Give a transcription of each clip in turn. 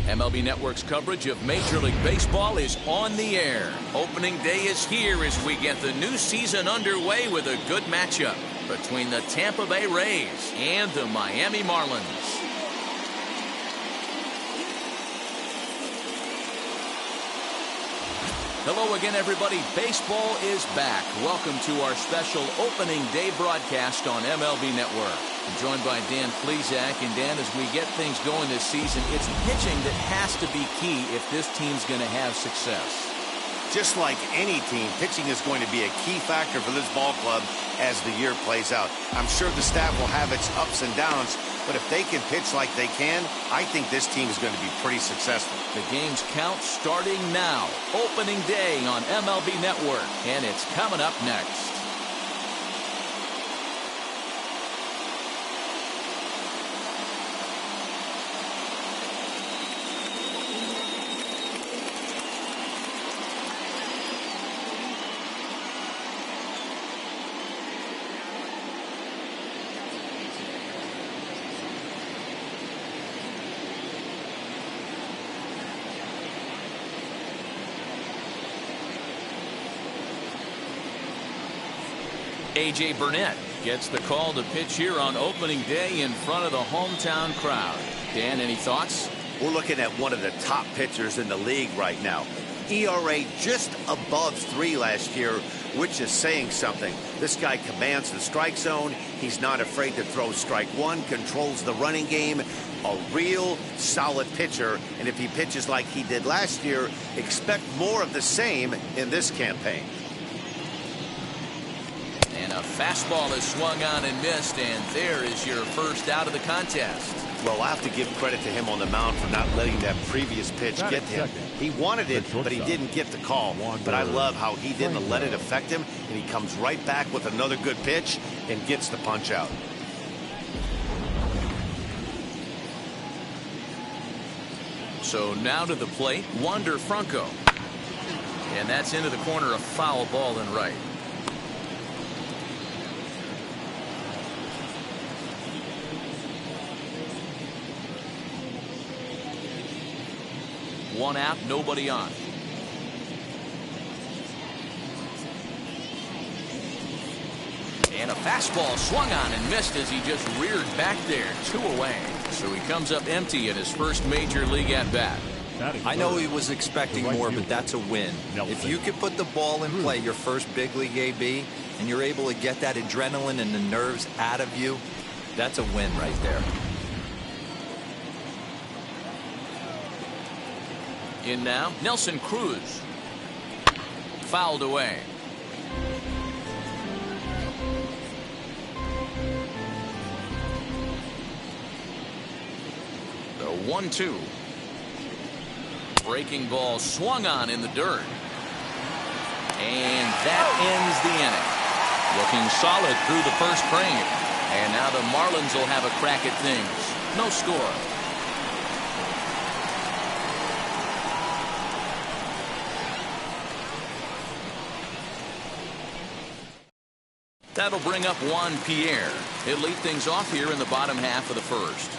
MLB Network's coverage of Major League Baseball is on the air. Opening day is here as we get the new season underway with a good matchup between the Tampa Bay Rays and the Miami Marlins. Hello again, everybody. Baseball is back. Welcome to our special opening day broadcast on MLB Network. I'm joined by Dan Plesac. And Dan, as we get things going this season, it's pitching that has to be key if this team's going to have success. Just like any team, pitching is going to be a key factor for this ball club as the year plays out. I'm sure the staff will have its ups and downs, but if they can pitch like they can, I think this team is going to be pretty successful. The game's count starting now. Opening day on MLB Network, and it's coming up next. A.J. Burnett gets the call to pitch here on opening day in front of the hometown crowd. Dan, any thoughts? We're looking at one of the top pitchers in the league right now. ERA just above 3 last year, which is saying something. This guy commands the strike zone. He's not afraid to throw strike one, controls the running game. A real solid pitcher. And if he pitches like he did last year, expect more of the same in this campaign. And a fastball is swung on and missed, and there is your first out of the contest. Well, I have to give credit to him on the mound for not letting that previous pitch get to him. He wanted it, but he didn't get the call. But I love how he didn't let it affect him, and he comes right back with another good pitch and gets the punch out. So now to the plate, Wander Franco. And that's into the corner, a foul ball in right. One out, nobody on. And a fastball swung on and missed as he just reared back there. 2 away. So he comes up empty in his first major league at bat. I know he was expecting more, but that's a win. If you can put the ball in play, your first big league AB, and you're able to get that adrenaline and the nerves out of you, that's a win right there. In now, Nelson Cruz. Fouled away. The 1-2. Breaking ball swung on in the dirt. And that ends the inning. Looking solid through the first frame. And now the Marlins will have a crack at things. No score. That'll bring up Juan Pierre. He'll lead things off here in the bottom half of the first.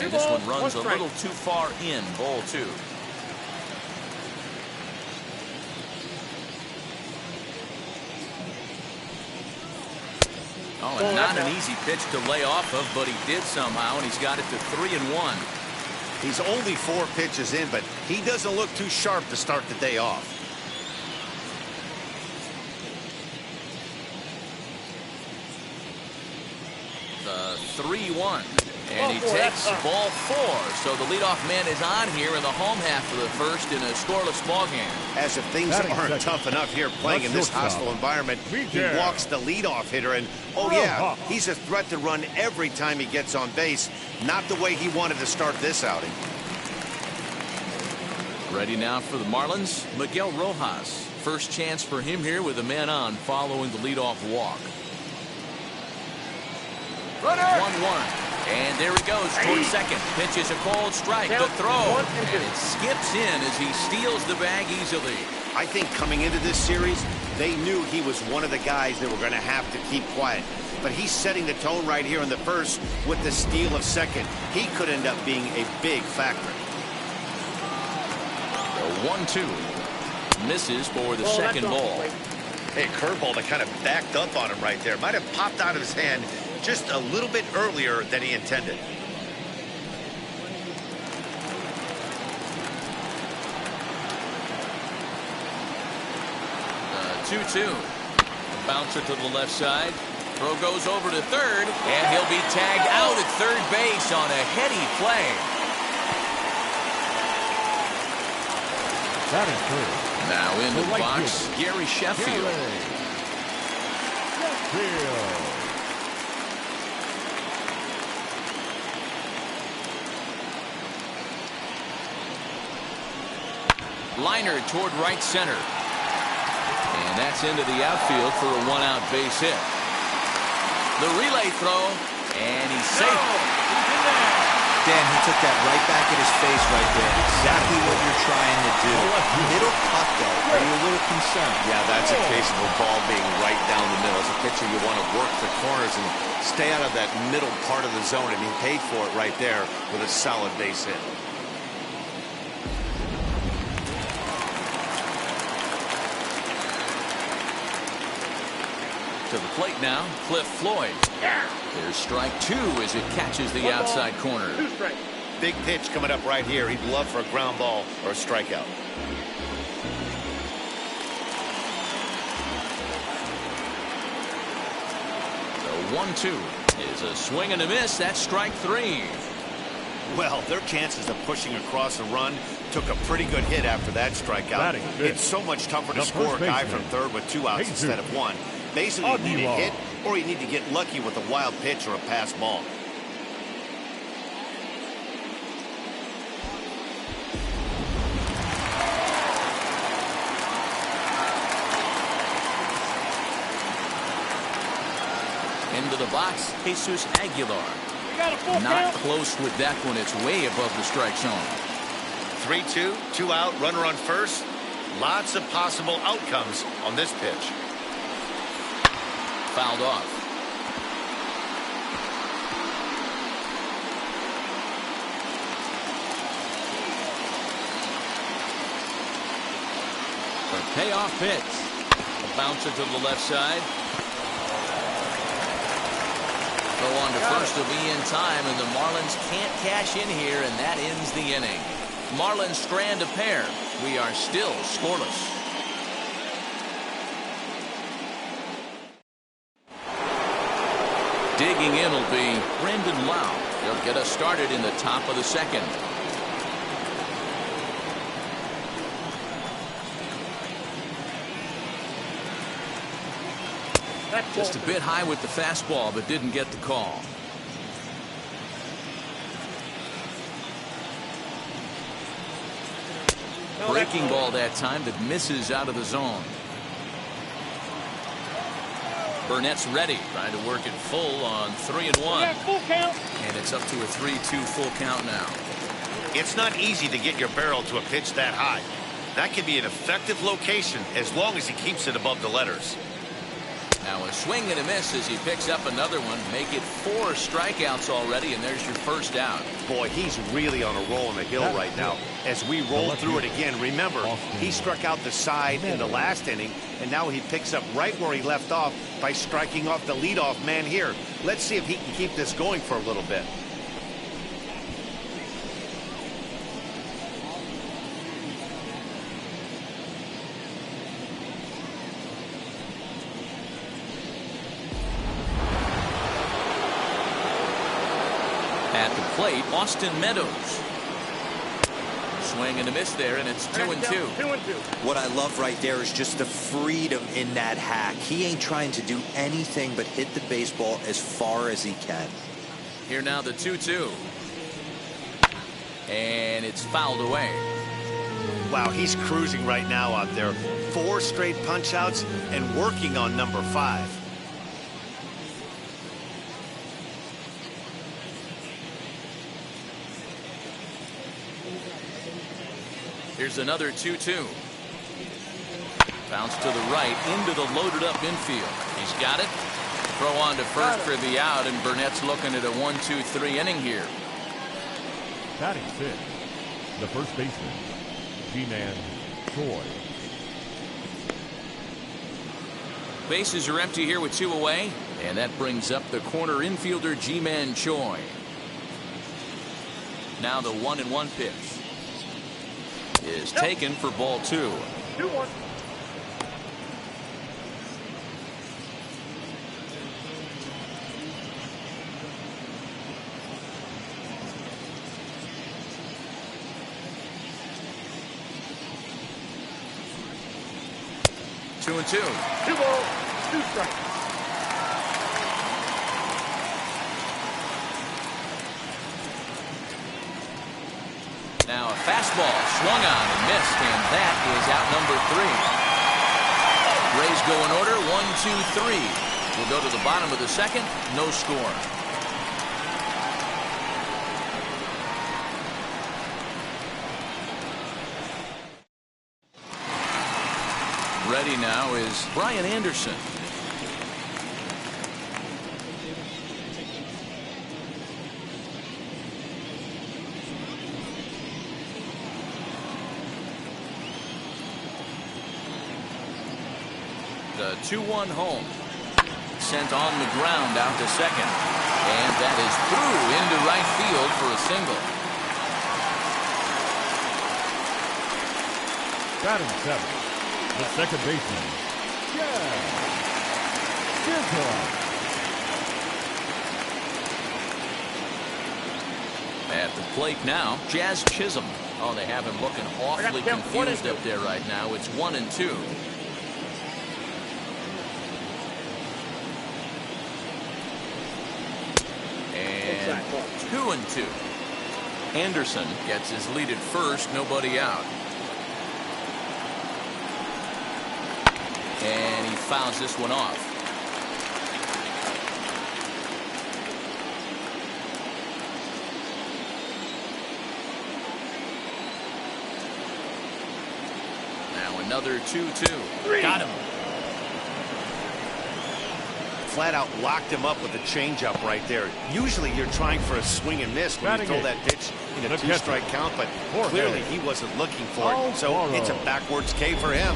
And this one runs a little too far in, ball 2. Oh, and not an easy pitch to lay off of, but he did somehow, and he's got it to 3-1. He's only 4 pitches in, but he doesn't look too sharp to start the day off. The 3-1. And he takes ball 4. So the leadoff man is on here in the home half of the first in a scoreless ball game. As if things aren't tough enough here playing in this hostile environment, he walks the leadoff hitter, and oh yeah, he's a threat to run every time he gets on base. Not the way he wanted to start this outing. Ready now for the Marlins, Miguel Rojas. First chance for him here with a man on following the leadoff walk. 1-1. And there he goes towards second. Pitches a cold strike. The throw. And it skips in as he steals the bag easily. I think coming into this series, they knew he was one of the guys they were going to have to keep quiet. But he's setting the tone right here in the first with the steal of second. He could end up being a big factor. The 1-2. Misses for the second ball. Hey, curveball that kind of backed up on him right there. Might have popped out of his hand just a little bit earlier than he intended. 2-2. Bouncer to the left side. Throw goes over to third, and he'll be tagged out at third base on a heady play. That is good. Now in the box, Gary Sheffield. Liner toward right center. And that's into the outfield for a one-out base hit. The relay throw, and he's safe. Dan, he took that right back at his face right there. Exactly what you're trying to do. Middle cut, though. Are you a little concerned? Yeah, that's a case of a ball being right down the middle. As a pitcher, you want to work the corners and stay out of that middle part of the zone, and he paid for it right there with a solid base hit. To the plate now, Cliff Floyd. There's strike two as it catches the outside corner. Big pitch coming up right here. He'd love for a ground ball or a strikeout. The 1-2 is a swing and a miss. That's strike three. Well, their chances of pushing across a run took a pretty good hit after that strikeout. It's so much tougher to score a guy from third with two outs instead of one. Basically, you need a hit, or you need to get lucky with a wild pitch or a pass ball. Into the box, Jesus Aguilar. Not close with that one. It's way above the strike zone. 3-2, 2 out, runner on first. Lots of possible outcomes on this pitch. Fouled off. The payoff pitch. A bouncer to the left side. Throw on to first will be in time, and the Marlins can't cash in here, and that ends the inning. Marlins strand a pair. We are still scoreless. Digging in will be Brendan Lau. He'll get us started in the top of the second. Just a bit high with the fastball, but didn't get the call. Breaking ball that time that misses out of the zone. Burnett's ready, trying to work it full on 3-1. Full count. And it's up to a 3-2 full count now. It's not easy to get your barrel to a pitch that high. That can be an effective location as long as he keeps it above the letters. Now a swing and a miss as he picks up another one. Make it 4 strikeouts already, and there's your first out. Boy, he's really on a roll on the hill right now. As we roll through it again, remember, he struck out the side in the last inning, and now he picks up right where he left off by striking off the leadoff man here. Let's see if he can keep this going for a little bit. At the plate, Austin Meadows. Swing and a miss there, and it's 2-2. 2-2. What I love right there is just the freedom in that hack. He ain't trying to do anything but hit the baseball as far as he can. Here now the 2-2. And it's fouled away. Wow, he's cruising right now out there. 4 straight punch outs and working on number 5. Here's another 2-2. Bounce to the right into the loaded up infield. He's got it. Throw on to first for the out, and Burnett's looking at a 1-2-3 inning here. Batting fifth, the first baseman, G-Man Choi. Bases are empty here with 2 away, and that brings up the corner infielder G-Man Choi. Now the 1-1 pitch is taken for ball 2. 2-1. Two and two. 2 balls, 2 strikes. Now a fastball swung on and missed, and that is out number 3. Rays go in order, 1-2-3. We'll go to the bottom of the second, no score. Ready now is Brian Anderson. The 2-1 home. Sent on the ground out to second. And that is through into right field for a single. Batting seventh, the second baseman, At the plate now, Jazz Chisholm. Oh, they have him looking awfully confused up there right now. It's 1-2. And 2-2. Anderson gets his lead at first, nobody out. And he fouls this one off. Now another 2-2. Got him. Flat out locked him up with a changeup right there. Usually you're trying for a swing and miss when you throw that pitch in a 2-strike count, but clearly he wasn't looking for it. So it's a backwards K for him.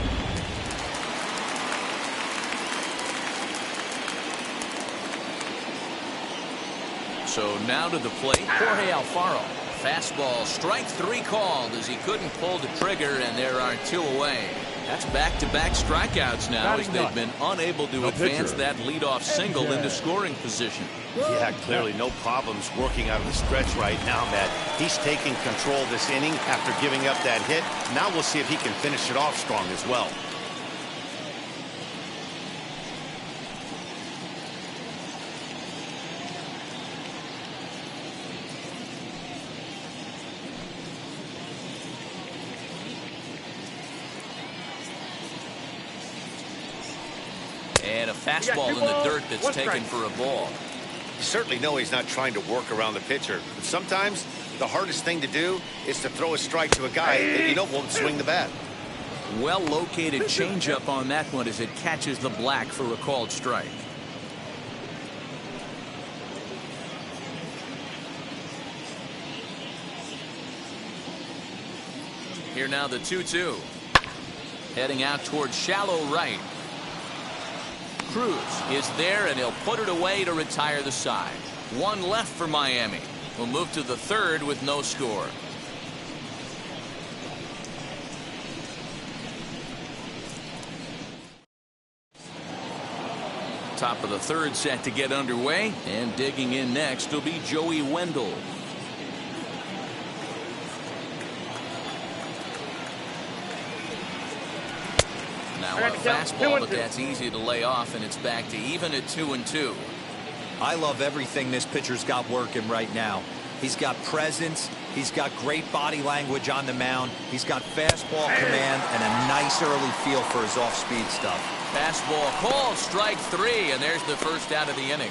So now to the plate, Jorge Alfaro. Fastball, strike 3 called as he couldn't pull the trigger, and there are 2 away. That's back-to-back strikeouts now as they've been unable to advance that leadoff single into scoring position. Yeah, clearly no problems working out of the stretch right now, Matt. He's taking control of this inning after giving up that hit. Now we'll see if he can finish it off strong as well. And a fastball in the dirt that's taken for a ball. You certainly know he's not trying to work around the pitcher. But sometimes the hardest thing to do is to throw a strike to a guy that you know won't swing the bat. Well located changeup on that one as it catches the black for a called strike. Here now the 2-2. Heading out towards shallow right. Cruz is there, and he'll put it away to retire the side. 1 left for Miami. We'll move to the third with no score. Top of the third set to get underway, and digging in next will be Joey Wendell. Now a fastball, but that's easy to lay off, and it's back to even at 2-2. I love everything this pitcher's got working right now. He's got presence. He's got great body language on the mound. He's got fastball command and a nice early feel for his off-speed stuff. Fastball called, strike 3, and there's the first out of the inning.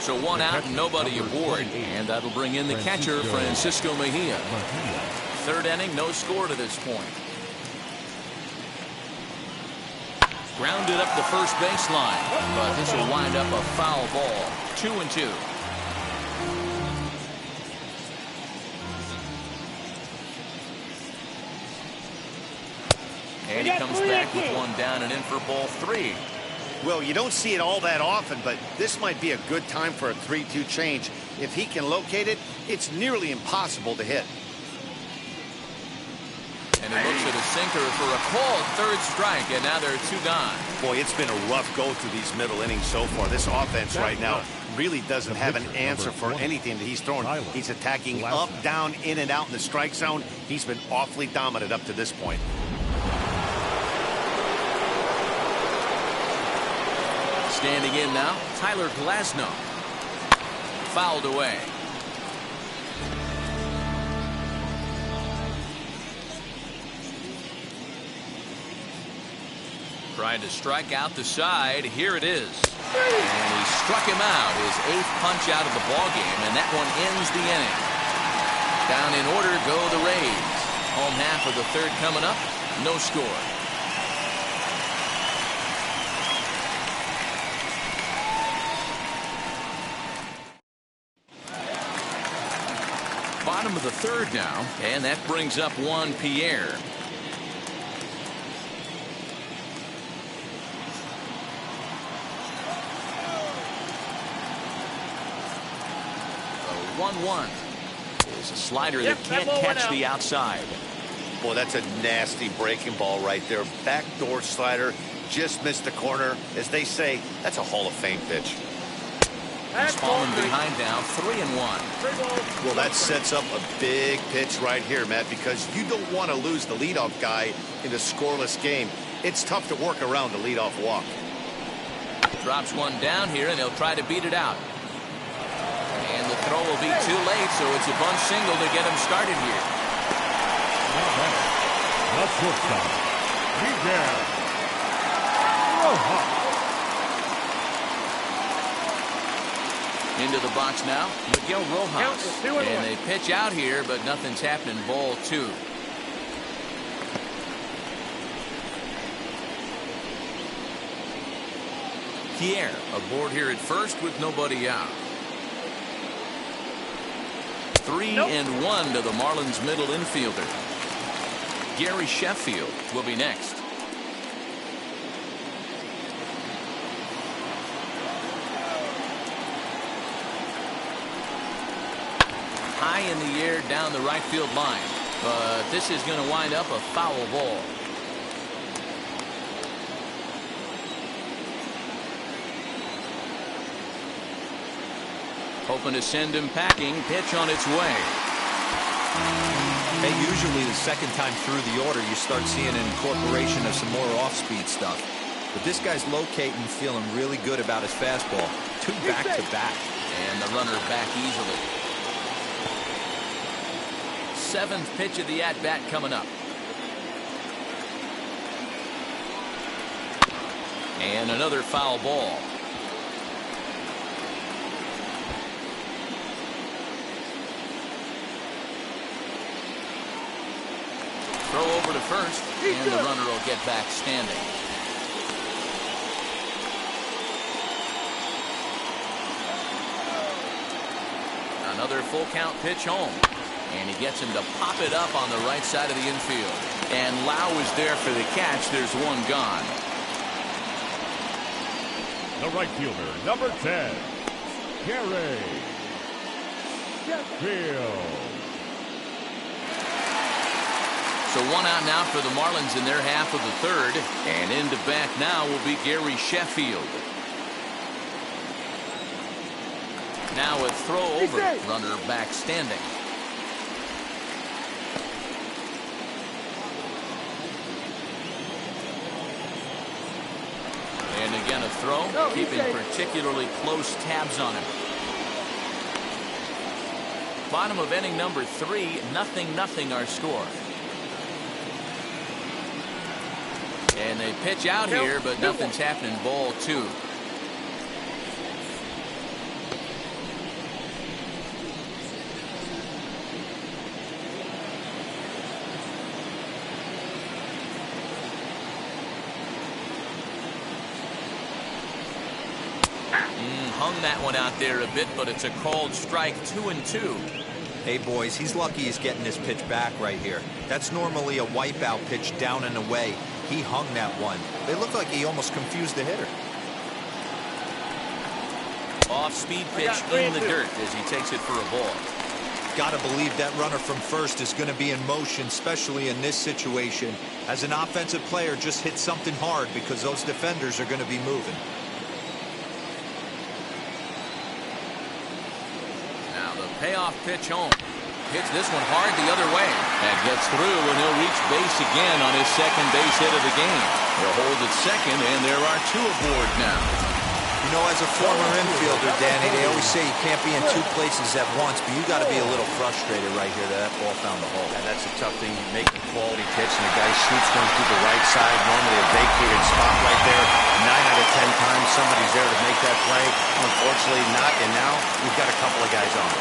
So 1 out and nobody aboard, and that'll bring in the catcher, Francisco Mejia. Third inning, no score to this point. Grounded up the first baseline, but this will wind up a foul ball. 2-2. And he comes back with one down and in for ball 3. Well, you don't see it all that often, but this might be a good time for a 3-2 change. If he can locate it, it's nearly impossible to hit. And he looks at a sinker for a called third strike, and now there are 2 gone. Boy, it's been a rough go through these middle innings so far. This offense right now really doesn't have an answer for anything that he's throwing. He's attacking up, down, in and out in the strike zone. He's been awfully dominant up to this point. Standing in now, Tyler Glasnow. Fouled away. Trying to strike out the side. Here it is. And he struck him out. His 8th punch out of the ballgame, and that one ends the inning. Down in order go the Rays. Home half of the 3rd coming up. No score. Bottom of the 3rd now, and that brings up Juan Pierre. The 1-1 is a slider that can't catch the outside. Boy, that's a nasty breaking ball right there. Backdoor slider, just missed the corner. As they say, that's a Hall of Fame pitch. He's falling behind now, 3-1. Well, that sets up a big pitch right here, Matt, because you don't want to lose the leadoff guy in a scoreless game. It's tough to work around the leadoff walk. Drops one down here, and he'll try to beat it out. And the throw will be too late, so it's a bunt single to get him started here. The shortstop, Miguel Rojas. Into the box now, Miguel Rojas. And they pitch out here, but nothing's happening. Ball 2. Pierre aboard here at first with nobody out. 3-1 to the Marlins middle infielder. Gary Sheffield will be next. High in the air down the right field line, but this is going to wind up a foul ball. Hoping to send him packing. Pitch on its way. Hey, usually the second time through the order you start seeing an incorporation of some more off-speed stuff, but this guy's locating, feeling really good about his fastball. 2 back-to-back. And the runner back easily. 7th pitch of the at-bat coming up. And another foul ball. Throw over to first, and the runner will get back standing. Another full count pitch home. And he gets him to pop it up on the right side of the infield. And Lau is there for the catch. There's one gone. The right fielder, number 10, Gary Sheffield. So 1 out now for the Marlins in their half of the 3rd. And into bat now will be Gary Sheffield. Now a throw over. Runner back standing. And again a throw, keeping particularly close tabs on him. Bottom of inning number 3, 0-0 our score. And they pitch out here, but nothing's happening. Ball 2. hung that one out there a bit, but it's a called strike. 2-2. Hey, boys, he's lucky he's getting this pitch back right here. That's normally a wipeout pitch down and away. He hung that one. It looked like he almost confused the hitter. Off-speed pitch in the dirt as he takes it for a ball. Got to believe that runner from first is going to be in motion, especially in this situation. As an offensive player, just hit something hard because those defenders are going to be moving. Now the payoff pitch home. Hits this one hard the other way. That gets through, and he'll reach base again on his second base hit of the game. He'll hold at second, and there are two aboard now. You know, as a former infielder, Danny, they always say you can't be in two places at once, but you got to be a little frustrated right here that that ball found the hole. And that's a tough thing. You make a quality pitch, and the guy shoots one to the right side, normally a vacated spot right there. 9 out of 10 times, somebody's there to make that play. Unfortunately, not. And now we've got a couple of guys on.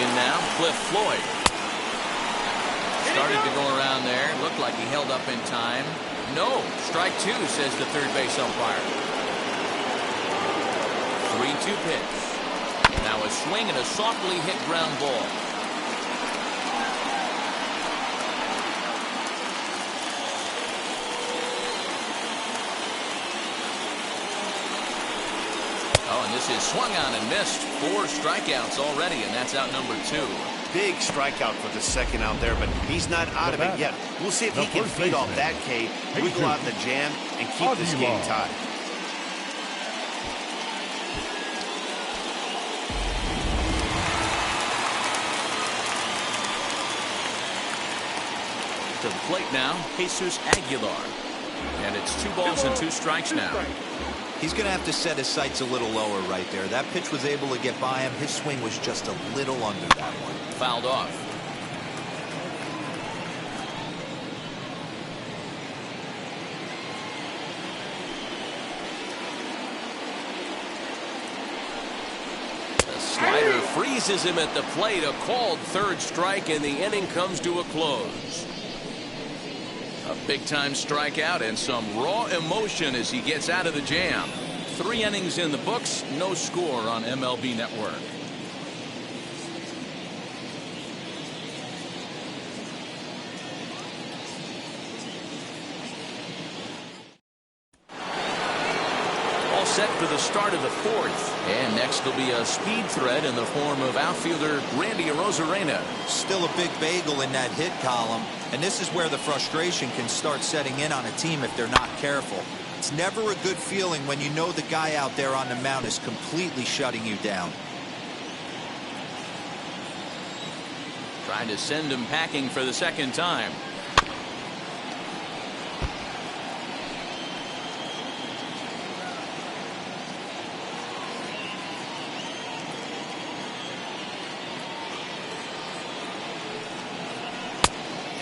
In now, Cliff Floyd. Started to go around there. Looked like he held up in time. No. Strike two, says the third base umpire. 3-2 pitch. Now a swing and a softly hit ground ball. Oh, and this is swung on and missed. 4 strikeouts already, and that's out number 2. Big strikeout for the second out there, but he's not out of it yet. We'll see if he can feed off that K. We go out in the jam and keep this game tied. To the plate now, Jesus Aguilar. And it's 2 balls and 2 strikes now. He's going to have to set his sights a little lower right there. That pitch was able to get by him. His swing was just a little under that one. Fouled off. The slider freezes him at the plate. A called third strike, and the inning comes to a close. A big-time strikeout and some raw emotion as he gets out of the jam. 3 innings in the books, no score on MLB Network. All set for the start of the 4th. And next will be a speed threat in the form of outfielder Randy Arozarena. Still a big bagel in that hit column, and this is where the frustration can start setting in on a team if they're not careful. It's never a good feeling when you know the guy out there on the mound is completely shutting you down. Trying to send him packing for the second time.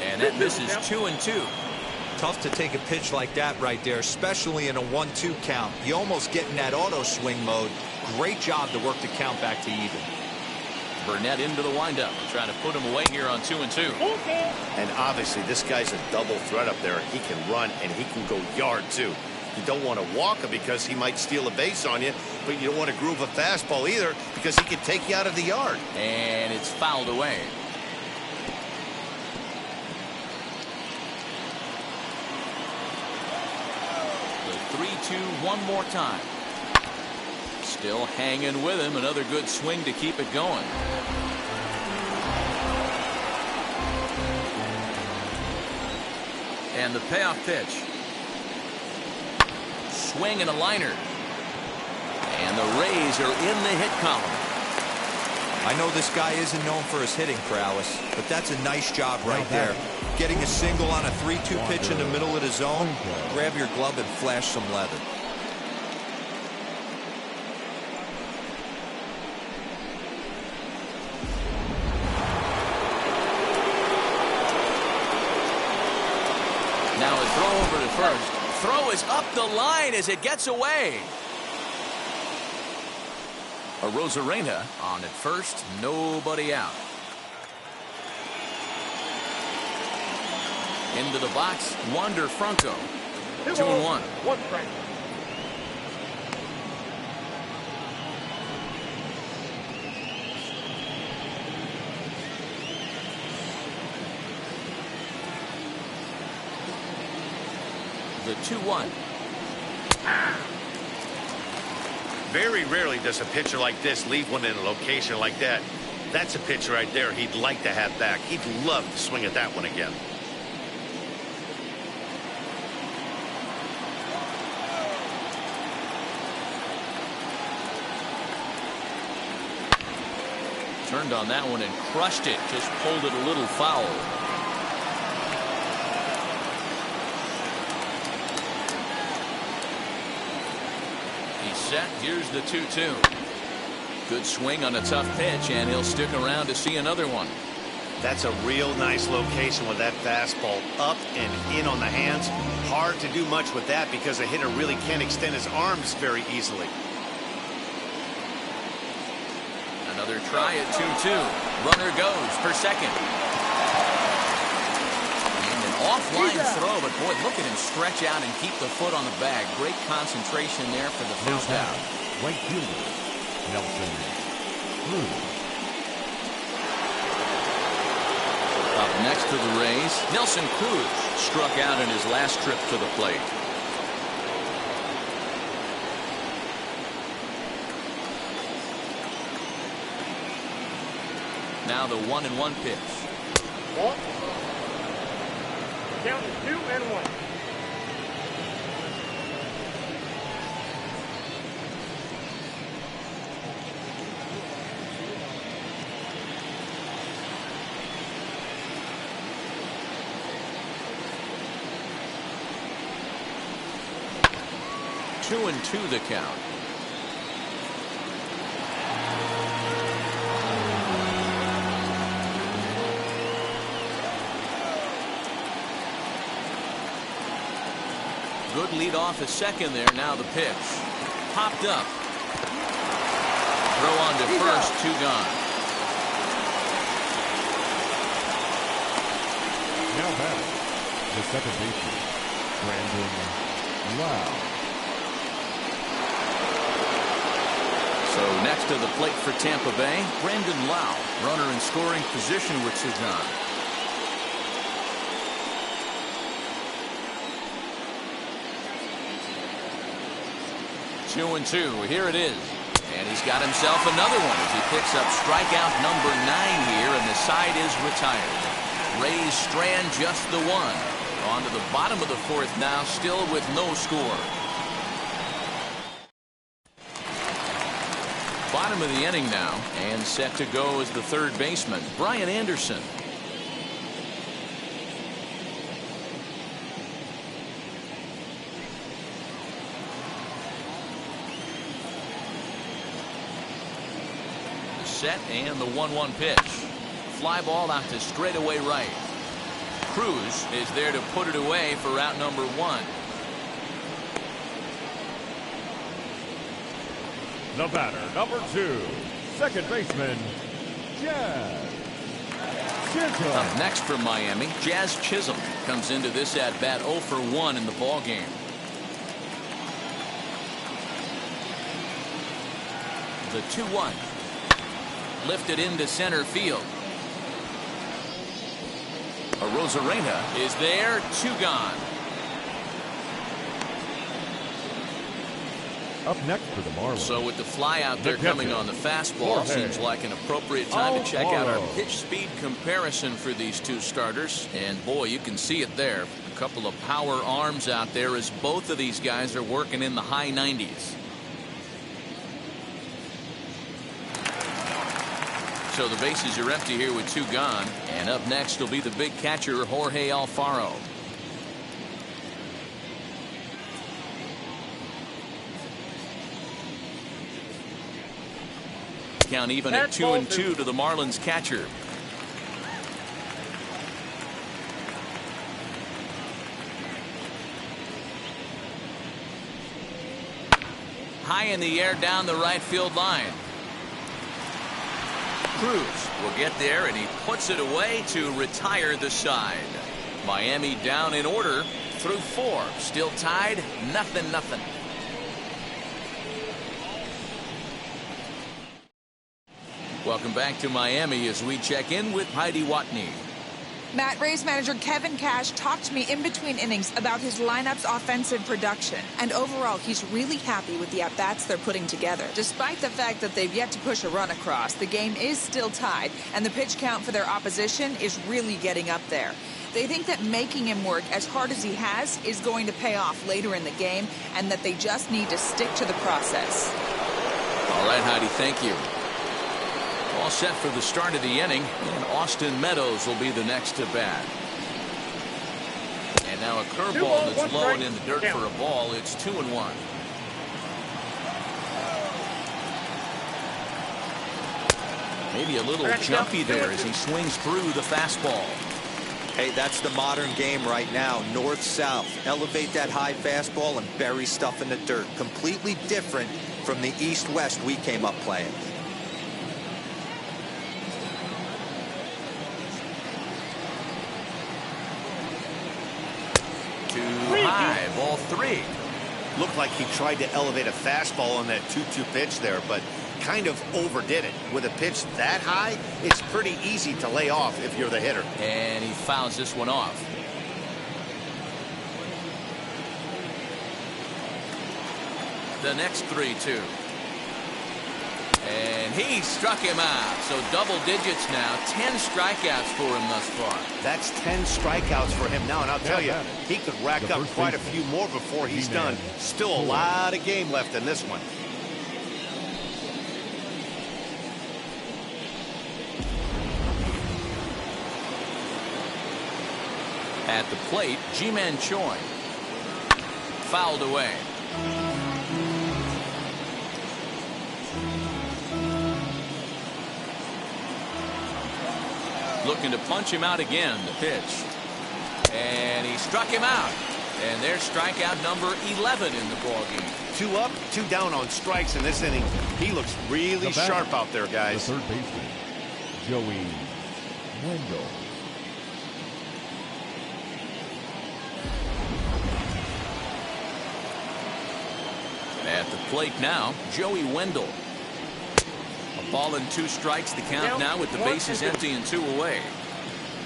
And that misses 2-2. Tough to take a pitch like that right there, especially in a 1-2 count. You almost get in that auto swing mode. Great job to work the count back to even. Burnett into the windup, trying to put him away here on 2-2. And obviously this guy's a double threat up there. He can run and he can go yard too. You don't want to walk him because he might steal a base on you, but you don't want to groove a fastball either because he can take you out of the yard. And it's fouled away. The 3-2 one more time. Still hanging with him. Another good swing to keep it going. And the payoff pitch. Swing and a liner. And the Rays are in the hit column. I know this guy isn't known for his hitting prowess, but that's a nice job right there. Getting a single on a 3-2 pitch in the middle of the zone. Grab your glove and flash some leather. Now a throw over to first. Throw is up the line as it gets away. Arozarena on at first, nobody out. Into the box, Wander Franco. 2-1. The 2-1. Very rarely does a pitcher like this leave one in a location like that. That's a pitch right there he'd like to have back. He'd love to swing at that one again. Turned on that one and crushed it. Just pulled it a little foul. He's set. Here's the 2-2. Good swing on a tough pitch, and he'll stick around to see another one. That's a real nice location with that fastball up and in on the hands. Hard to do much with that because a hitter really can't extend his arms very easily. Another try at 2-2. Runner goes for second. And an offline throw, but boy, look at him stretch out and keep the foot on the bag. Great concentration there for the first out. Right fielder, Nelson Cruz. Up next to the Rays, Nelson Cruz struck out in his last trip to the plate. Now the 1-1 pitch. Ball. Count is 2-1. Two and two the count. Good lead off at second there. Now the pitch. Popped up. Throw on to first. Two gone. Now back, the second baseman, Brandon Lau. So next to the plate for Tampa Bay, Brandon Lau, runner in scoring position with two gone. Two and two. Here it is. And he's got himself another one as he picks up strikeout number 9 here, and the side is retired. Rays strand just the one. On to the bottom of the fourth now, still with no score. Bottom of the inning now, and set to go is the third baseman, Brian Anderson. Set and the 1-1 pitch. Fly ball out to straightaway right. Cruz is there to put it away for out number 1. The batter, number 2, second baseman, Jazz Chisholm. Up next from Miami, Jazz Chisholm comes into this at bat 0 for 1 in the ball game. The 2-1. Lifted into center field. Rosarena is there. Two gone. Up next for the Marlins. So with the fly out there coming on the fastball, it seems like an appropriate time to check out our pitch speed comparison for these two starters. And boy, you can see it there. A couple of power arms out there as both of these guys are working in the high 90s. So the bases are empty here with two gone. And up next will be the big catcher, Jorge Alfaro. Count even at 2-2 to the Marlins catcher. High in the air down the right field line. Cruz will get there, and he puts it away to retire the side. Miami down in order through 4. Still tied, 0-0. Welcome back to Miami as we check in with Heidi Watney. Matt, Rays manager Kevin Cash talked to me in between innings about his lineup's offensive production. And overall, he's really happy with the at-bats they're putting together. Despite the fact that they've yet to push a run across, the game is still tied, and the pitch count for their opposition is really getting up there. They think that making him work as hard as he has is going to pay off later in the game, and that they just need to stick to the process. All right, Heidi, thank you. All set for the start of the inning, and Austin Meadows will be the next to bat. And now a curveball that's low and in the dirt for a ball. It's 2-1. Maybe a little jumpy there as he swings through the fastball. Hey, that's the modern game right now. North-south. Elevate that high fastball and bury stuff in the dirt. Completely different from the east-west we came up playing. High, ball 3. Looked like he tried to elevate a fastball on that 2-2 pitch there, but kind of overdid it. With a pitch that high, it's pretty easy to lay off if you're the hitter. And he fouls this one off. The next 3-2. And he struck him out. So double digits now. 10 strikeouts for him thus far. That's 10 strikeouts for him now. And I'll tell you, he could rack up quite a few more before he's done. Still a lot of game left in this one. At the plate, Ji-Man Choi. Fouled away. Looking to punch him out again. The pitch. And he struck him out. And there's strikeout number 11 in the ballgame. 2 up, 2 down on strikes in this inning. He looks really sharp out there, guys. The third baseman, Joey Wendell. At the plate now, Joey Wendell. A ball and 2 strikes. The count now with the bases empty and 2 away.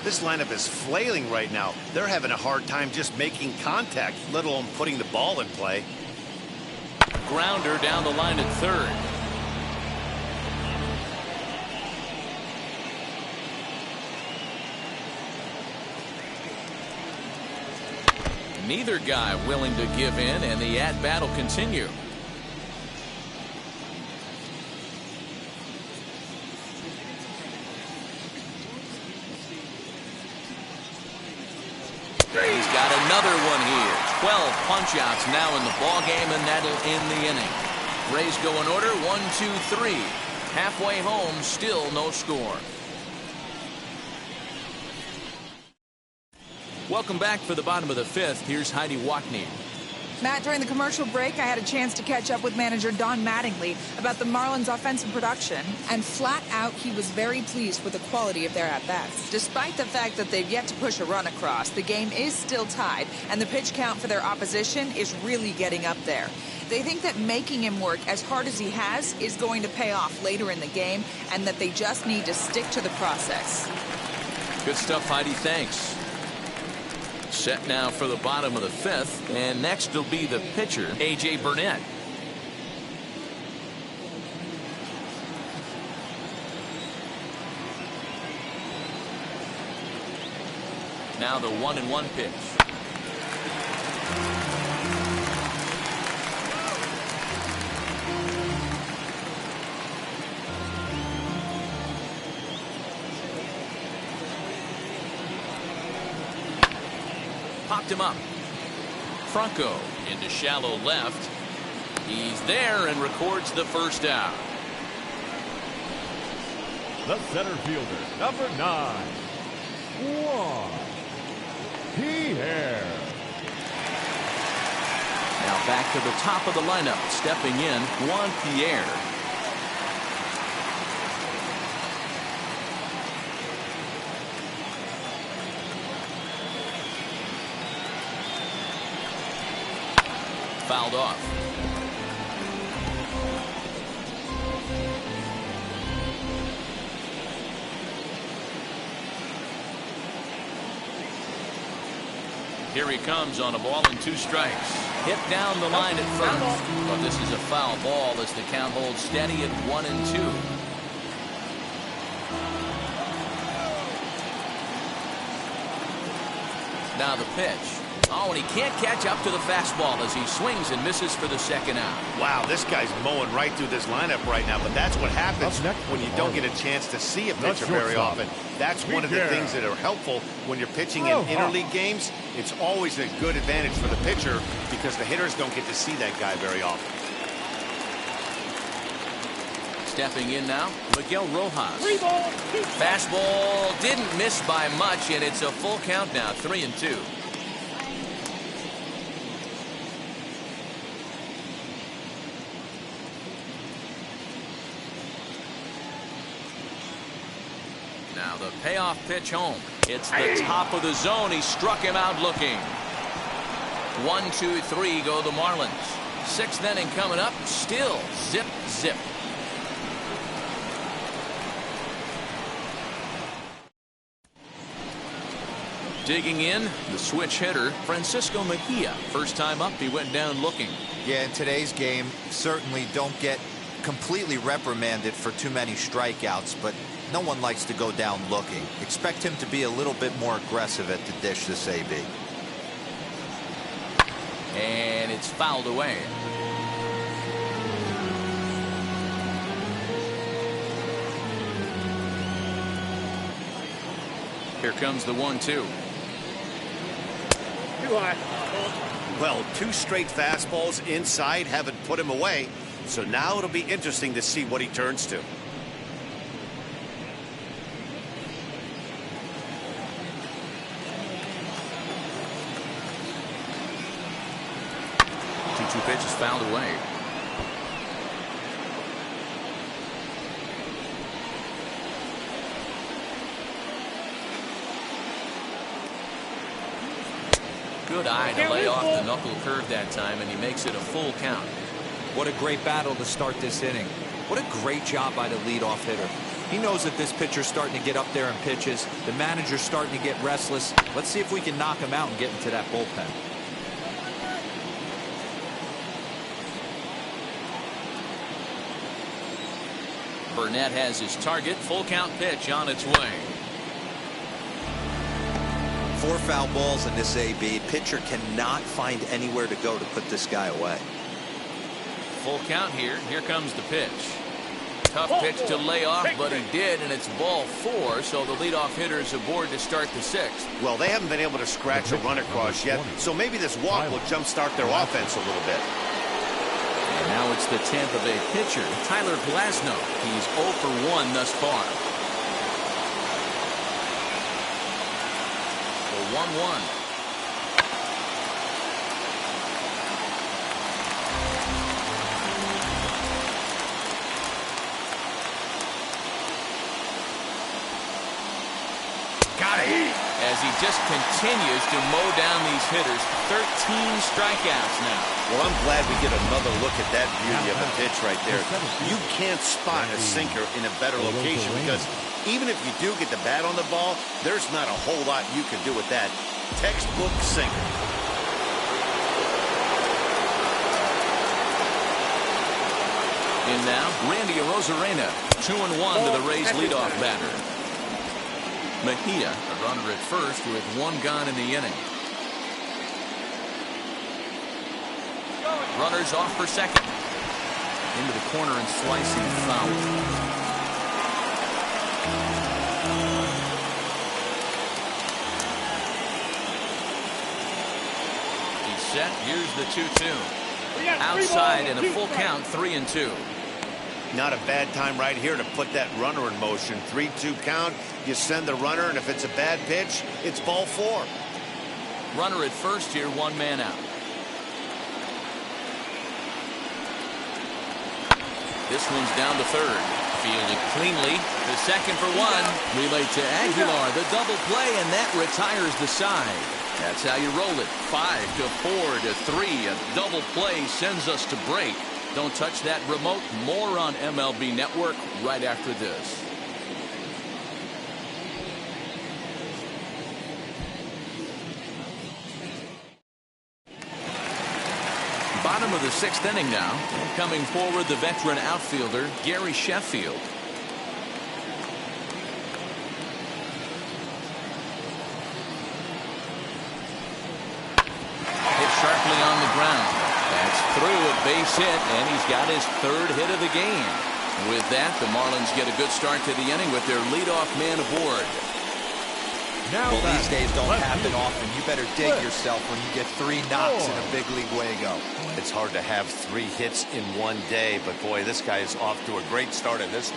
This lineup is flailing right now. They're having a hard time just making contact, let alone putting the ball in play. Grounder down the line at third. Neither guy willing to give in, and the at-bat will continue. He's got another one here. 12 punch-outs now in the ballgame, and that'll end the inning. Rays go in order, 1, 2, 3. Halfway home, still no score. Welcome back for the bottom of the 5th. Here's Heidi Watney. Matt, during the commercial break, I had a chance to catch up with manager Don Mattingly about the Marlins' offensive production, and flat out, he was very pleased with the quality of their at-bats. Despite the fact that they've yet to push a run across, the game is still tied, and the pitch count for their opposition is really getting up there. They think that making him work as hard as he has is going to pay off later in the game, and that they just need to stick to the process. Good stuff, Heidi. Thanks. Set now for the bottom of the 5th, and next will be the pitcher, A.J. Burnett. Now the 1-1 pitch. Popped him up. Franco into shallow left. He's there and records the first out. The center fielder, number 9, Juan Pierre. Now back to the top of the lineup. Stepping in, Juan Pierre. Fouled off. Here he comes on a ball and 2 strikes. Hit down the line at first. But this is a foul ball as the count holds steady at 1-2. Now the pitch. Oh, and he can't catch up to the fastball as he swings and misses for the second out. Wow, this guy's mowing right through this lineup right now, but that's what happens when you don't get a chance to see a pitcher very often. That's one of the things that are helpful when you're pitching in interleague games. It's always a good advantage for the pitcher because the hitters don't get to see that guy very often. Stepping in now, Miguel Rojas. Fastball didn't miss by much, and it's a full count now, 3-2. Now the payoff pitch home. It's the top of the zone. He struck him out looking. 1, 2, 3 go the Marlins. 6th inning coming up. Still zip, zip. Digging in, the switch hitter, Francisco Mejia. First time up, he went down looking. Yeah, in today's game, certainly don't get completely reprimanded for too many strikeouts, but no one likes to go down looking. Expect him to be a little bit more aggressive at the dish this AB. And it's fouled away. Here comes the 1-2. Well, 2 straight fastballs inside haven't put him away, so now it'll be interesting to see what he turns to. 2 pitches fouled away. Good eye to lay off the knuckle curve that time, and he makes it a full count. What a great battle to start this inning. What a great job by the leadoff hitter. He knows that this pitcher's starting to get up there in pitches. The manager's starting to get restless. Let's see if we can knock him out and get into that bullpen. Burnett has his target. Full count pitch on its way. 4 foul balls in this AB. Pitcher cannot find anywhere to go to put this guy away. Full count here. Here comes the pitch. Tough pitch to lay off, but he did, and it's ball 4, so the leadoff hitter is aboard to start the 6th. Well, they haven't been able to scratch a run across yet, so maybe this walk will jumpstart their offense a little bit. And now it's the Tampa Bay pitcher, Tyler Glasnow. He's 0 for 1 thus far. 1-1. Got it. As he just continues to mow down these hitters. 13 strikeouts now. Well, I'm glad we get another look at that beauty of a pitch right there. You can't spot a sinker in a better location because even if you do get the bat on the ball, there's not a whole lot you can do with that. Textbook sinker. In now, Randy Arozarena. 2-1 to the Rays leadoff batter. Mejia, a runner at first with 1 gone in the inning. Runners off for second. Into the corner and slicing foul. Set. Here's the 2-2. Outside and a full count, 3-2. Not a bad time right here to put that runner in motion. 3-2 count. You send the runner, and if it's a bad pitch, it's ball 4. Runner at first here, 1 man out. This one's down to third. Fielded cleanly. The second for 1. Relayed to Aguilar. The double play, and that retires the side. That's how you roll it. 5 to 4 to 3. A double play sends us to break. Don't touch that remote. More on MLB Network right after this. Bottom of the 6th inning now. And coming forward, the veteran outfielder, Gary Sheffield. Hit sharply on the ground. That's through a base hit, and he's got his 3rd hit of the game. With that, the Marlins get a good start to the inning with their leadoff man aboard. Well, these days don't happen often. You better dig yourself when you get 3 knocks in a big league way go. It's hard to have 3 hits in one day, but boy, this guy is off to a great start in this.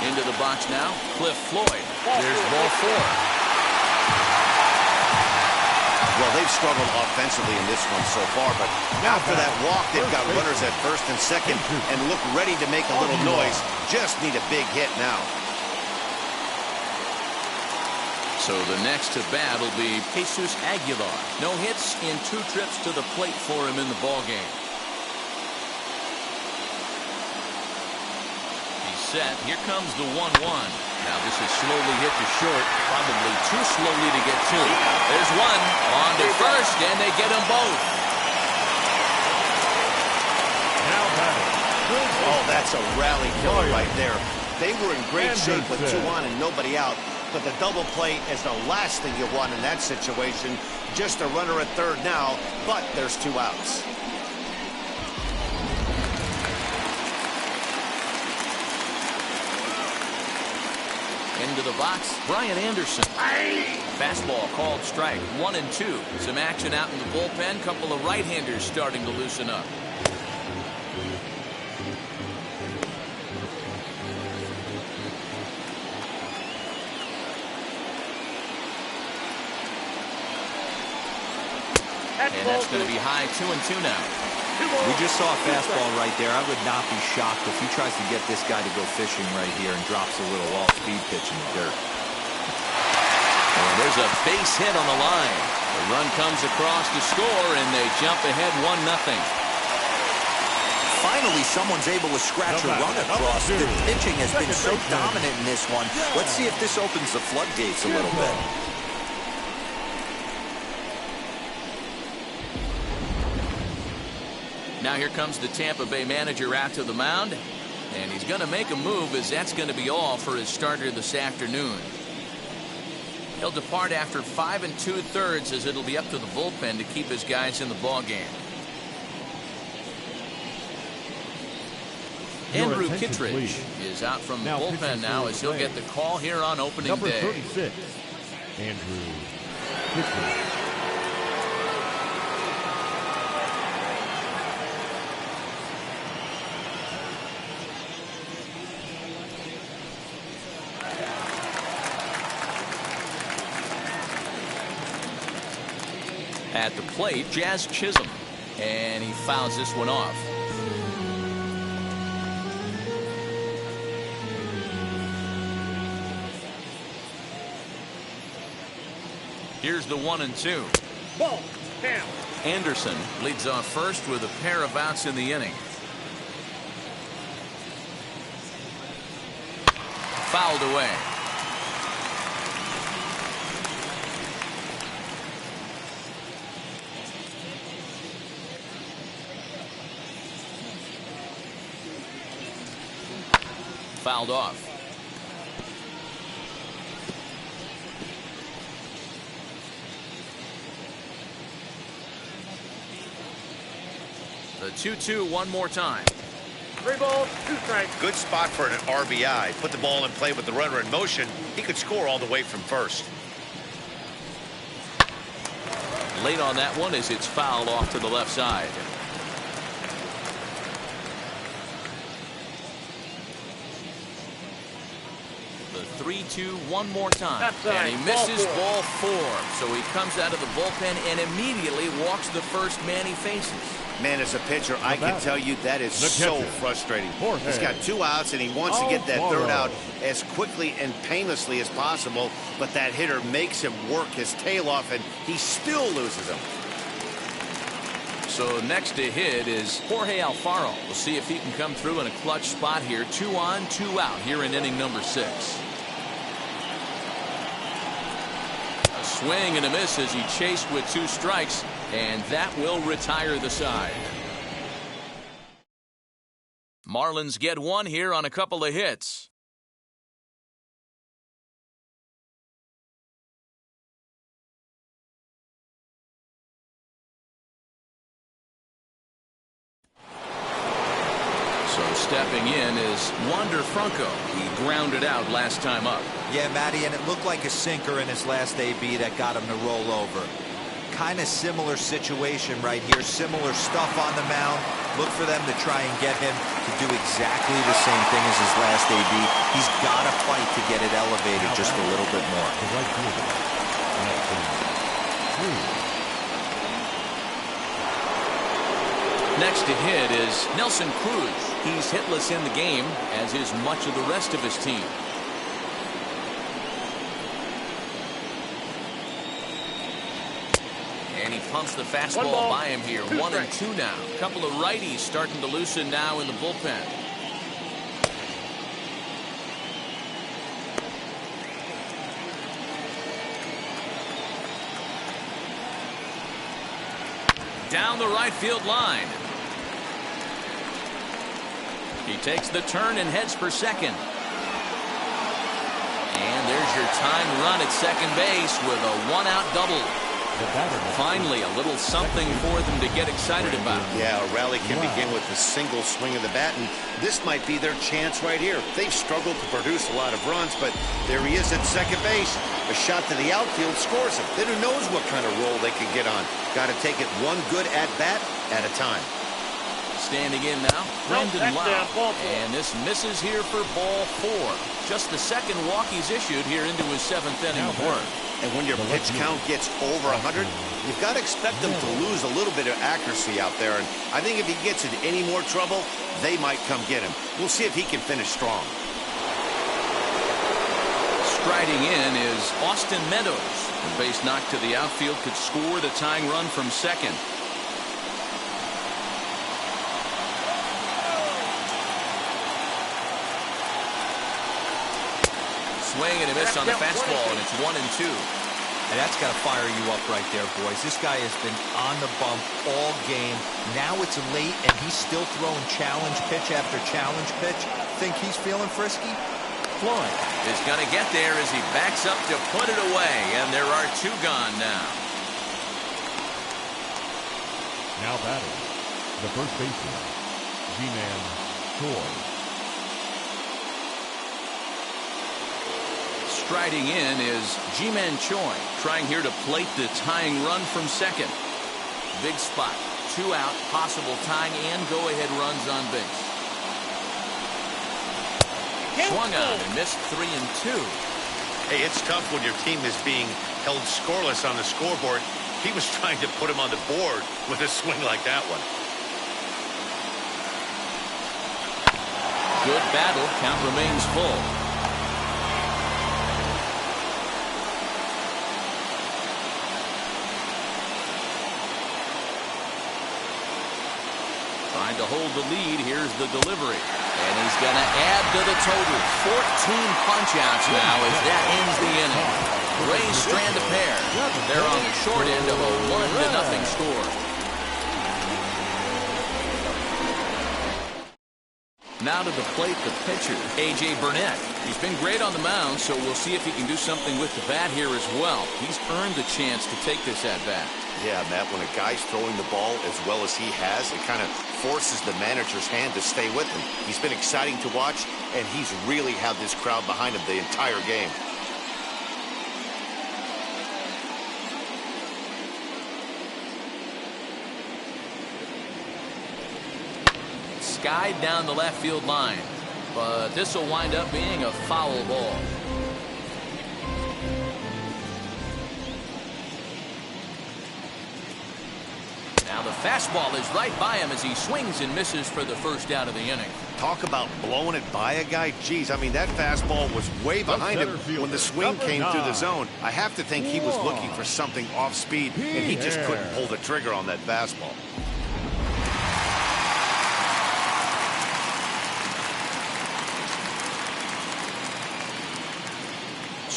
Into the box now, Cliff Floyd. There's ball 4. Well, they've struggled offensively in this one so far, but after that walk, they've got runners at 1st and 2nd and look ready to make a little noise. Just need a big hit now. So the next to bat will be Jesus Aguilar. No hits in 2 trips to the plate for him in the ballgame. He's set. Here comes the 1-1. Now this is slowly hit to short, probably too slowly to get to. There's one on to first, and they get them both. Now batting. Oh, that's a rally killer right there. They were in great shape with 2 on and nobody out, but the double play is the last thing you want in that situation. Just a runner at 3rd now, but there's 2 outs. Into the box, Brian Anderson. Fastball called strike, 1-2. Some action out in the bullpen. Couple of right-handers starting to loosen up. And that's going to be high, 2-2 now. We just saw a fastball right there. I would not be shocked if he tries to get this guy to go fishing right here and drops a little off-speed pitch in the dirt. And there's a base hit on the line. The run comes across to score, and they jump ahead 1-0. Finally, someone's able to scratch a run across. The pitching has been so dominant in this one. Let's see if this opens the floodgates a little bit. Now here comes the Tampa Bay manager out to the mound, and he's going to make a move, as that's going to be all for his starter this afternoon. He'll depart after 5 2/3, as it'll be up to the bullpen to keep his guys in the ballgame. Andrew Kittredge is out from the bullpen now, as he'll get the call here on opening day. Number 36, Andrew Kittredge. At the plate, Jazz Chisholm, and he fouls this one off. Here's the 1-2. Ball. Down. Anderson leads off first with a pair of outs in the inning. Fouled away. Fouled off. The 2-2 one more time. 3 balls, 2 strikes. Good spot for an RBI. Put the ball in play with the runner in motion. He could score all the way from first. Late on that one as it's fouled off to the left side. The 3-2 one more time. And he misses ball 4. So he comes out of the bullpen and immediately walks the first man he faces. Man, as a pitcher, I can tell you that is so frustrating. He's got 2 outs, and he wants to get that 3rd out as quickly and painlessly as possible, but that hitter makes him work his tail off, and he still loses him. So next to hit is Jorge Alfaro. We'll see if he can come through in a clutch spot here. 2 on, 2 out here in inning number 6. swing and a miss as he chased with 2 strikes, and that will retire the side. Marlins get 1 here on a couple of hits. So stepping in is Wander Franco. He grounded out last time up. Yeah, Matty, and it looked like a sinker in his last AB that got him to roll over. Kind of similar situation right here. Similar stuff on the mound. Look for them to try and get him to do exactly the same thing as his last AB. He's got to fight to get it elevated just a little bit more. Next to hit is Nelson Cruz. He's hitless in the game, as is much of the rest of his team. And he pumps the fastball by him here. 1 and 2 now. A couple of righties starting to loosen now in the bullpen. Down the right field line. He takes the turn and heads for second. And there's your tying run at second base with a 1-out double. Finally, a little something for them to get excited about. Yeah, a rally can begin with a single swing of the bat, and this might be their chance right here. They've struggled to produce a lot of runs, but there he is at second base. A shot to the outfield scores him. Then who knows what kind of roll they can get on. Got to take it one good at-bat at a time. Standing in now, Brendan Lau. And this misses here for ball 4. Just the second walk he's issued here into his 7th inning of work. And when your pitch count gets over 100, you've got to expect them to lose a little bit of accuracy out there. And I think if he gets in any more trouble, they might come get him. We'll see if he can finish strong. Striding in is Austin Meadows. The base knock to the outfield could score the tying run from second. Swing and a miss on the fastball, and it's 1 and 2. And that's got to fire you up right there, boys. This guy has been on the bump all game. Now it's late, and he's still throwing challenge pitch after challenge pitch. Think he's feeling frisky? Floyd is going to get there as he backs up to put it away, and there are 2 gone now. Now batting, the first baseman, G-Man Choi. Striding in is Ji-Man Choi, trying here to plate the tying run from second. Big spot, 2 out, possible tying and go-ahead runs on base. Swung on and missed 3 and 2. Hey, it's tough when your team is being held scoreless on the scoreboard. He was trying to put him on the board with a swing like that one. Good battle, count remains full. Trying to hold the lead. Here's the delivery. And he's going to add to the total. 14 punch-outs now as that ends the inning. Rays strand a pair. They're on the short end of a 1-0 score. Now to the plate, the pitcher, A.J. Burnett. He's been great on the mound, so we'll see if he can do something with the bat here as well. He's earned the chance to take this at-bat. Yeah, Matt, when a guy's throwing the ball as well as he has, it kind of forces the manager's hand to stay with him. He's been exciting to watch, and he's really had this crowd behind him the entire game. Skied down the left field line, but this will wind up being a foul ball. Now the fastball is right by him as he swings and misses for the first out of the inning. Talk about blowing it by a guy. Geez, I mean, that fastball was way behind him when the swing came through the zone. I have to think he was looking for something off speed, and he just couldn't pull the trigger on that fastball.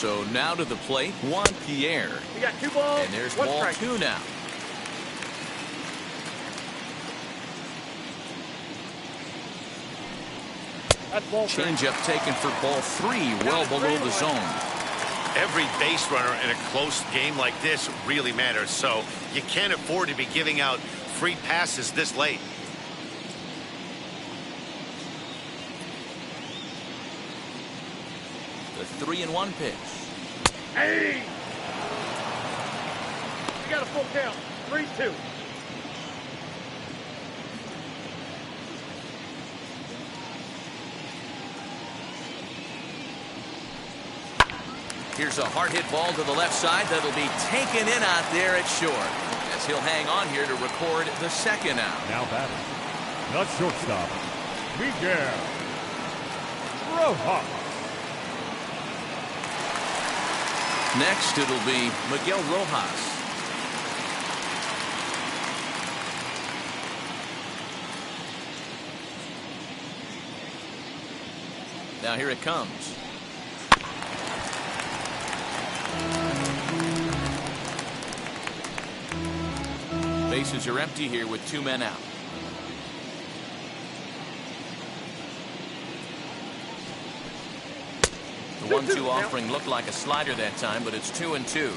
So now to the plate, Juan Pierre. We got 2 balls, And there's 1 ball strike. 2 now. That's ball 3. Changeup taken for ball 3, well below the zone. Every base runner in a close game like this really matters, so you can't afford to be giving out free passes this late. The 3-1 pitch. Hey! You got a full count. 3-2. Here's a hard hit ball to the left side that'll be taken in out there at short, as he'll hang on here to record the 2nd out. Now batting, the shortstop, Miguel Rojas. Next, it'll be Miguel Rojas. Now here it comes. Bases are empty here with 2 men out. The 1-2 offering looked like a slider that time, but it's 2-2.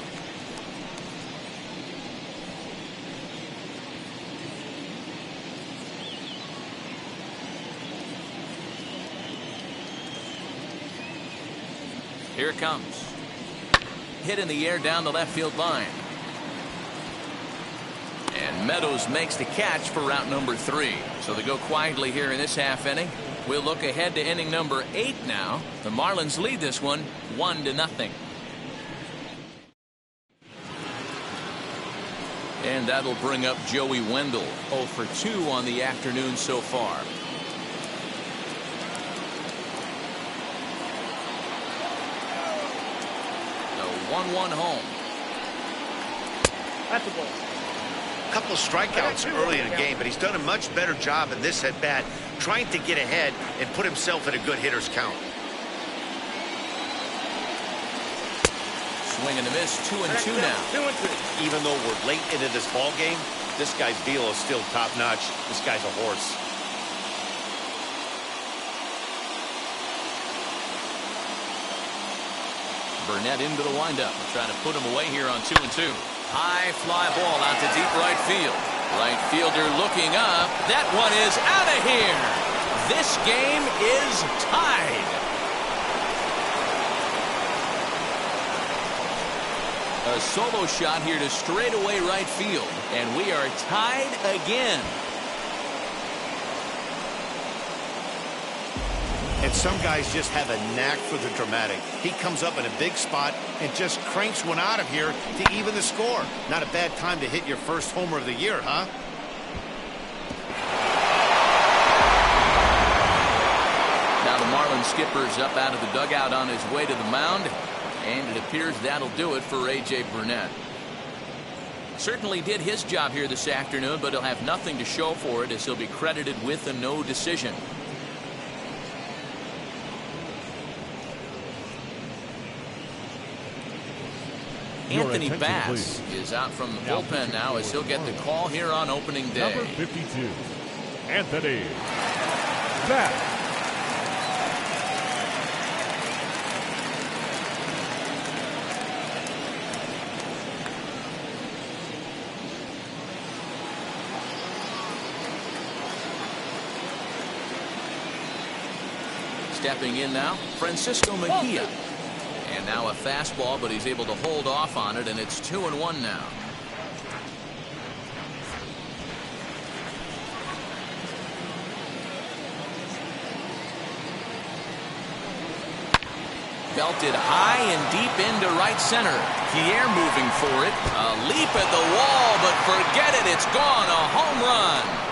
Here it comes. Hit in the air down the left field line. And Meadows makes the catch for route number 3. So they go quietly here in this half inning. We'll look ahead to inning number 8 now. The Marlins lead this one 1-0. And that'll bring up Joey Wendell, 0 for 2 on the afternoon so far. The 1-1 home. That's a ball. Couple of strikeouts early in the game, but he's done a much better job in this at bat, trying to get ahead and put himself in a good hitter's count. Swing and a miss, 2-2 now. 2-2. Even though we're late into this ball game, this guy's velo is still top notch. This guy's a horse. Burnett into the windup, trying to put him away here on 2-2. High fly ball out to deep right field. Right fielder looking up. That one is out of here. This game is tied. A solo shot here to straightaway right field, and we are tied again. And some guys just have a knack for the dramatic. He comes up in a big spot and just cranks one out of here to even the score. Not a bad time to hit your first homer of the year, huh? Now the Marlins skipper's up out of the dugout on his way to the mound, and it appears that'll do it for A.J. Burnett. Certainly did his job here this afternoon, but he'll have nothing to show for it as he'll be credited with a no decision. Anthony Bass is out from the bullpen now as he'll get the call here on opening day. Number 52, Anthony Bass. Stepping in now, Francisco Mejia. And now a fastball, but he's able to hold off on it, and it's 2-1 now. Belted high and deep into right center. Pierre moving for it. A leap at the wall, but forget it. It's gone. A home run.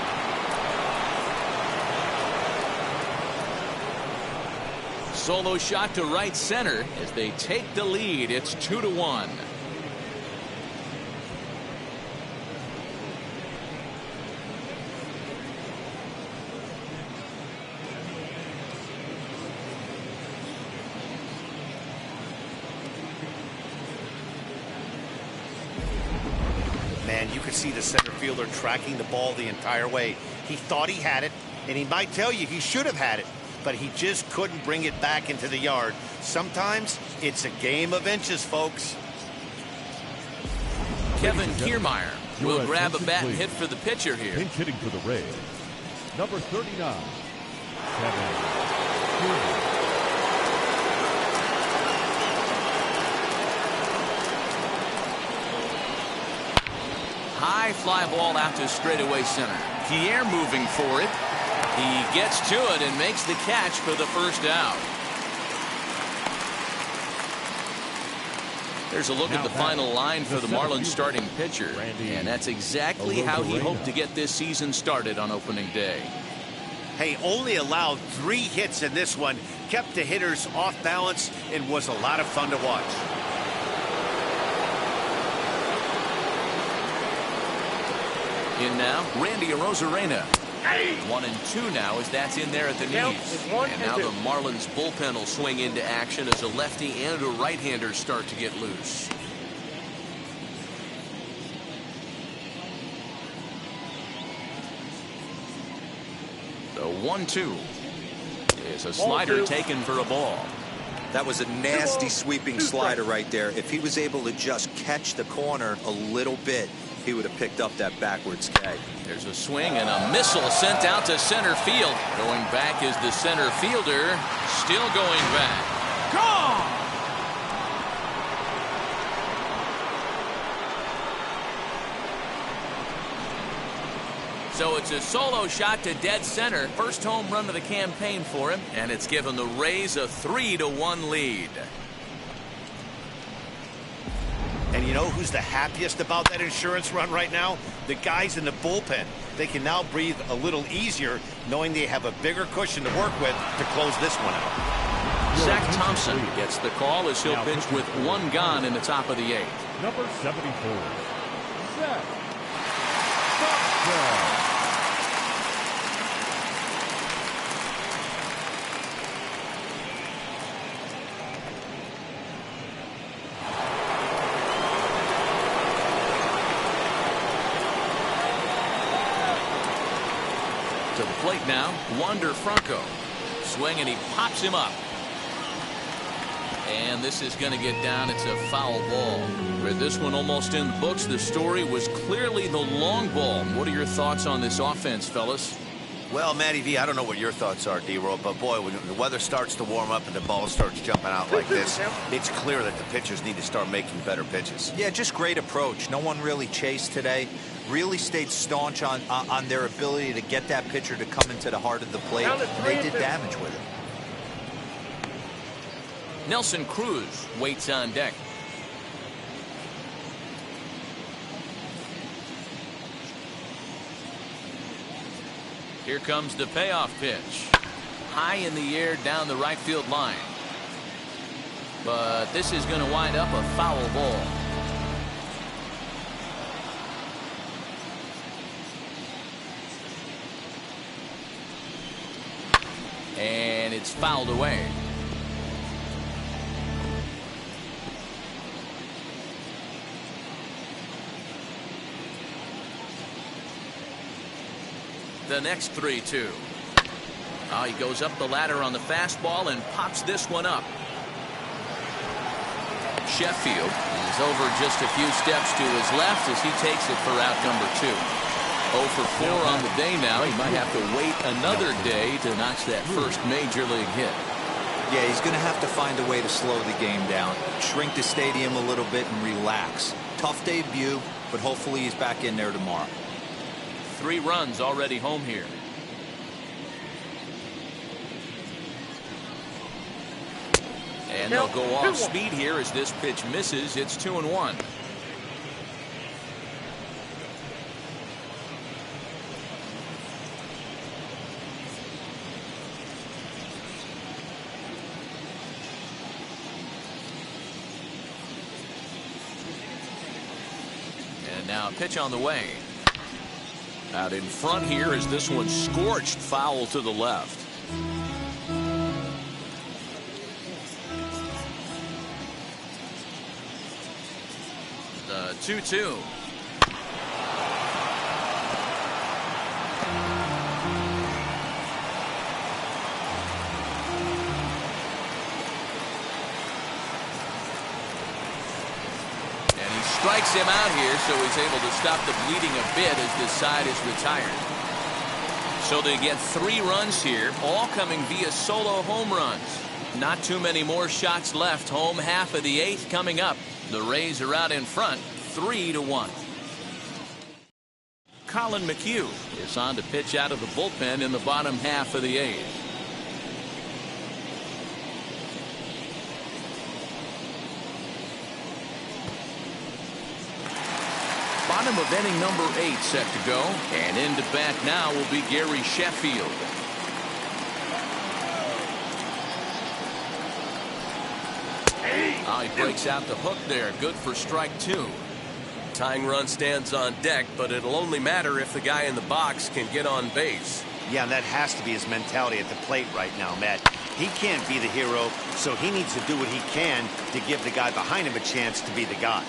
Solo shot to right center as they take the lead. It's 2-1. And you could see the center fielder tracking the ball the entire way. He thought he had it, and he might tell you he should have had it, but he just couldn't bring it back into the yard. Sometimes it's a game of inches, folks. Kevin Kiermaier will grab a bat and hit for the pitcher here. Pinch hitting for the Rays, number 39, Kevin Kiermaier. High fly ball out to straightaway center. Pierre moving for it. He gets to it and makes the catch for the first out. There's a look at the final line for the Marlins starting pitcher. And that's exactly how he hoped to get this season started on opening day. Hey, only allowed 3 hits in this one, kept the hitters off balance, and was a lot of fun to watch. In now, Randy Arozarena. 1-2 now as that's in there at the knees. And now the Marlins bullpen will swing into action as a lefty and a right-hander start to get loose. The 1-2 is a slider taken for a ball. That was a nasty sweeping slider right there. If he was able to just catch the corner a little bit, he would have picked up that backwards K. There's a swing and a missile sent out to center field. Going back is the center fielder. Still going back. Gone! So it's a solo shot to dead center. First home run of the campaign for him, and it's given the Rays a 3-1 lead. And you know who's the happiest about that insurance run right now? The guys in the bullpen. They can now breathe a little easier knowing they have a bigger cushion to work with to close this one out. Zach Thompson gets the call as he'll pitch with 1 gone in the top of the 8th. Number 74, Zach Thompson. To the plate now, Wander Franco. Swing and he pops him up. And this is going to get down. It's a foul ball. With this one almost in the books, the story was clearly the long ball. What are your thoughts on this offense, fellas? Well, Matty V, I don't know what your thoughts are, D-Roll, but boy, when the weather starts to warm up and the ball starts jumping out like this, it's clear that the pitchers need to start making better pitches. Yeah, just great approach. No one really chased today. Really stayed staunch on their ability to get that pitcher to come into the heart of the plate. And they did damage with it. Nelson Cruz waits on deck. Here comes the payoff pitch. High in the air down the right field line. But this is going to wind up a foul ball. And it's fouled away. The next 3-2. He goes up the ladder on the fastball and pops this one up. Sheffield is over just a few steps to his left as he takes it for out number 2. 0 for 4 on the day now. He might have to wait another day to notch that first major league hit. Yeah, he's going to have to find a way to slow the game down, shrink the stadium a little bit and relax. Tough debut, but hopefully he's back in there tomorrow. 3 runs already home here. And they'll go off speed here as this pitch misses. It's 2-1. And now a pitch on the way. Out in front here as this one scorched foul to the left. The 2-2. Strikes him out here, so he's able to stop the bleeding a bit as this side is retired. So they get 3 runs here, all coming via solo home runs. Not too many more shots left. Home half of the 8th coming up. The Rays are out in front, 3-1. Colin McHugh is on to pitch out of the bullpen in the bottom half of the 8th. Bottom of inning number 8 set to go, and into bat now will be Gary Sheffield. Oh, he breaks out the hook there. Good for strike 2. Tying run stands on deck, but it'll only matter if the guy in the box can get on base. Yeah, and that has to be his mentality at the plate right now, Matt. He can't be the hero, so he needs to do what he can to give the guy behind him a chance to be the guy.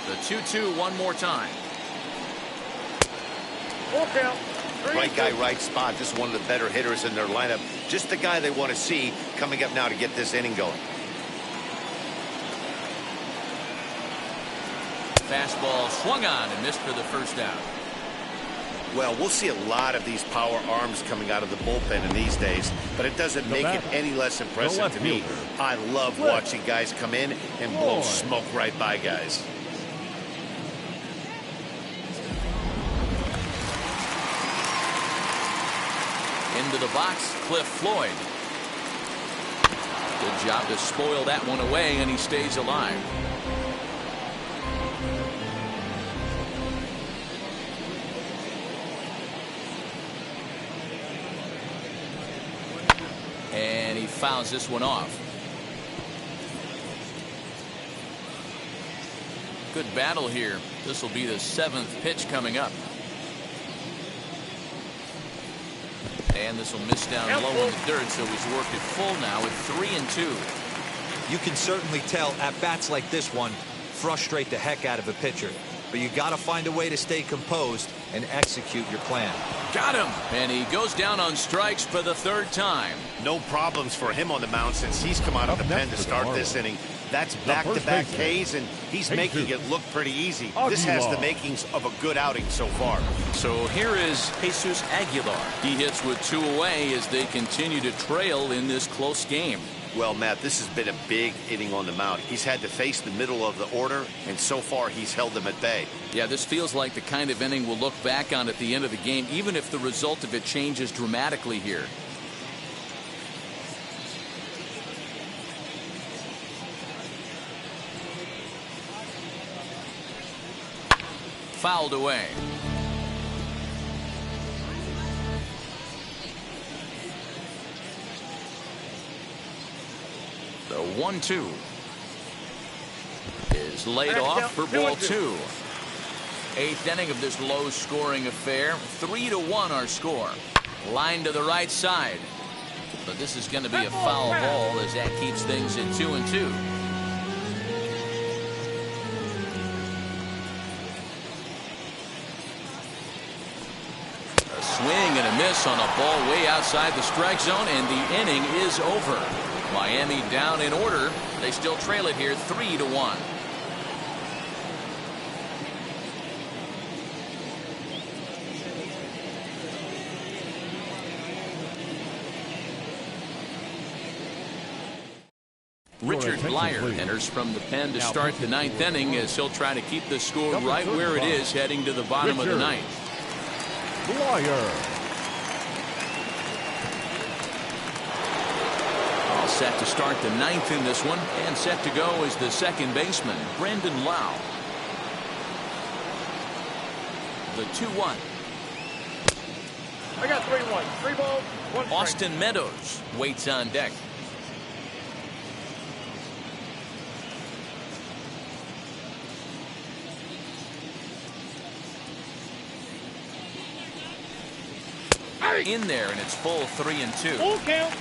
The 2-2 one more time. Full count. Right guy, right spot. Just one of the better hitters in their lineup. Just the guy they want to see coming up now to get this inning going. Fastball swung on and missed for the first out. Well, we'll see a lot of these power arms coming out of the bullpen in these days, but it doesn't make it any less impressive to me. I love watching guys come in and blow smoke right by guys. Into the box, Cliff Floyd. Good job to spoil that one away, and he stays alive. And he fouls this one off. Good battle here. This will be the 7th pitch coming up. And this will miss down low in the dirt, so he's worked it full now at 3-2. You can certainly tell at bats like this one frustrate the heck out of a pitcher. But you got to find a way to stay composed and execute your plan. Got him. And he goes down on strikes for the 3rd time. No problems for him on the mound since he's come out of the pen to start this inning. That's back-to-back Ks, and he's making it look pretty easy. This has the makings of a good outing so far. So here is Jesus Aguilar. He hits with 2 away as they continue to trail in this close game. Well, Matt, this has been a big inning on the mound. He's had to face the middle of the order, and so far he's held them at bay. Yeah, this feels like the kind of inning we'll look back on at the end of the game, even if the result of it changes dramatically here. Fouled away. The 1-2 is laid off for ball 2. 8th inning of this low-scoring affair. 3-1 our score. Line to the right side. But this is going to be a foul ball as that keeps things at 2-2. Swing and a miss on a ball way outside the strike zone, and the inning is over. Miami down in order. They still trail it here 3-1. Richard Blyer enters from the pen to start the 9th inning as he'll try to keep the score right where it is heading to the bottom of the 9th. Blyer. All set to start the 9th in this one, and set to go is the second baseman, Brendan Lau. The 2-1. I got 3-1. 3 balls, 1 strike. Austin Meadows waits on deck. In there, and it's full 3-2. Full count.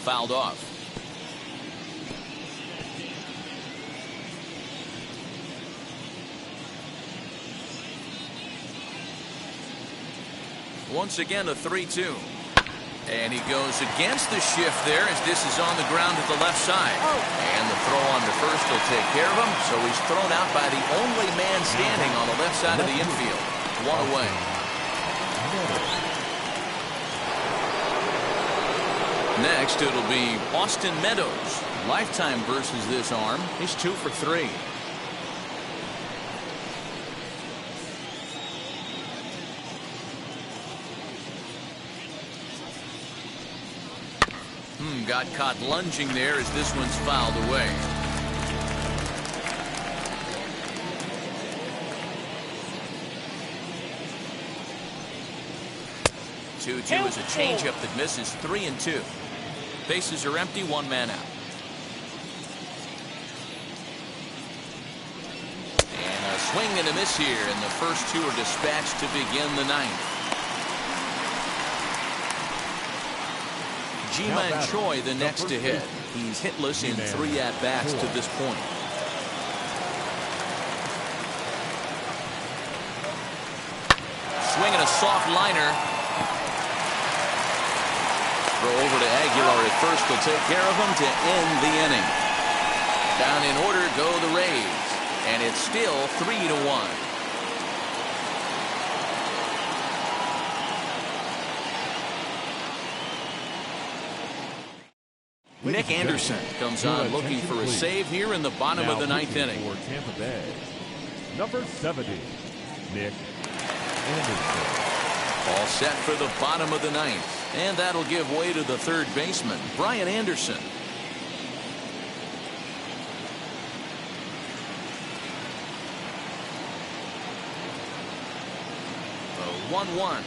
Fouled off. Once again, a 3-2. And he goes against the shift there as this is on the ground at the left side. And the throw on to first will take care of him. So he's thrown out by the only man standing on the left side of the infield. One away. Next, it'll be Austin Meadows. Lifetime versus this arm. He's 2 for 3. Got caught lunging there as this one's fouled away. Two is a changeup that misses. 3-2. Bases are empty. 1 man out. And a swing and a miss here, and the first 2 are dispatched to begin the 9th. Ji-Man Choi the next to hit. He's hitless in 3 at-bats to this point. Swinging a soft liner. Throw over to Aguilar at first will take care of him to end the inning. Down in order go the Rays. And it's still 3-1. Nick Anderson comes on looking for a save here in the bottom of the 9th inning. For Tampa Bay, number 70, Nick Anderson. All set for the bottom of the 9th. And that'll give way to the third baseman, Brian Anderson. The 1-1.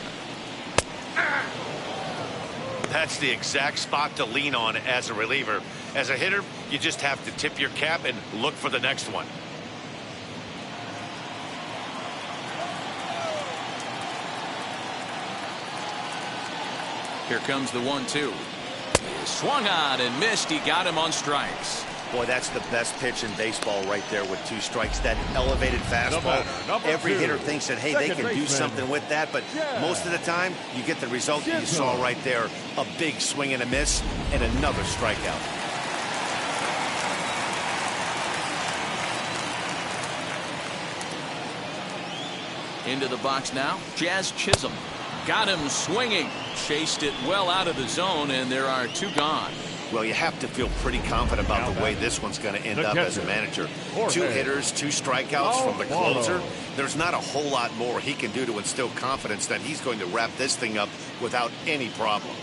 That's the exact spot to lean on as a reliever. As a hitter, you just have to tip your cap and look for the next one. Here comes the 1-2. Swung on and missed. He got him on strikes. Boy, that's the best pitch in baseball right there with 2 strikes. That elevated fastball. Every hitter thinks that, hey, they can do something with that, but most of the time you get the result you saw right there. A big swing and a miss and another strikeout. Into the box now, Jazz Chisholm. Got him swinging. Chased it well out of the zone, and there are 2 gone. Well, you have to feel pretty confident about the way this one's going to end up as a manager. 2 hitters, 2 strikeouts from the closer. There's not a whole lot more he can do to instill confidence that he's going to wrap this thing up without any problem.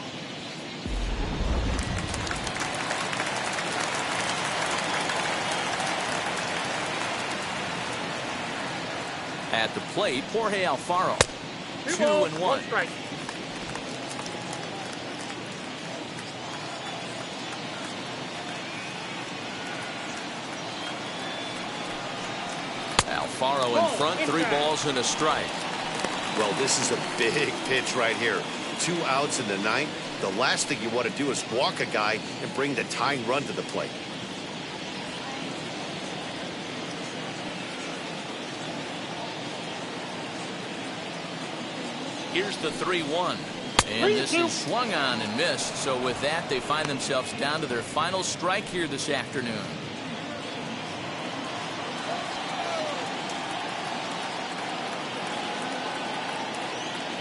At the plate, Jorge Alfaro. 2-1. Strike. Alfaro in front, 3 balls and a strike. Well, this is a big pitch right here. 2 outs in the 9th. The last thing you want to do is walk a guy and bring the tying run to the plate. Here's the 3-1. And this is swung on and missed. So with that, they find themselves down to their final strike here this afternoon.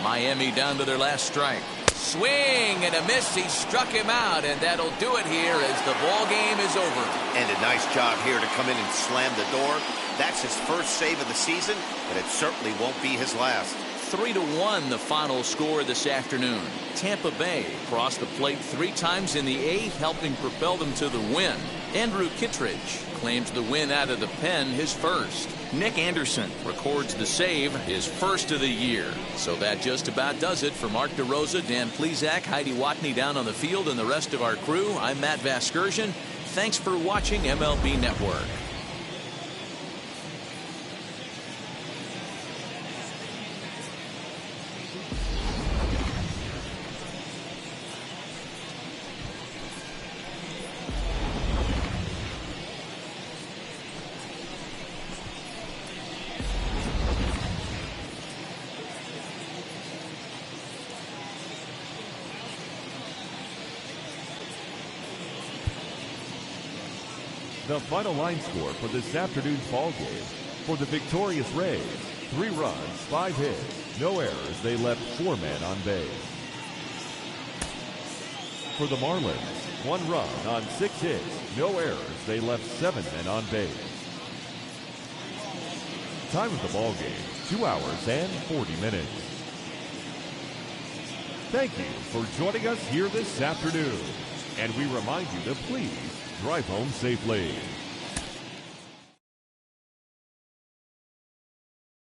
Miami down to their last strike. Swing and a miss. He struck him out, and that'll do it here as the ball game is over. And a nice job here to come in and slam the door. That's his first save of the season, but it certainly won't be his last. 3-1 the final score this afternoon. Tampa Bay crossed the plate 3 times in the 8th, helping propel them to the win. Andrew Kittredge claims the win out of the pen, his first. Nick Anderson records the save, his first of the year. So that just about does it. For Mark DeRosa, Dan Plesac, Heidi Watney down on the field, and the rest of our crew, I'm Matt Vasgersian. Thanks for watching MLB Network. The final line score for this afternoon's ball game. For the victorious Rays, 3 runs, 5 hits, no errors. They left 4 men on base. For the Marlins, 1 run on 6 hits, no errors. They left 7 men on base. Time of the ball game, 2 hours and 40 minutes. Thank you for joining us here this afternoon. And we remind you to please drive home safely.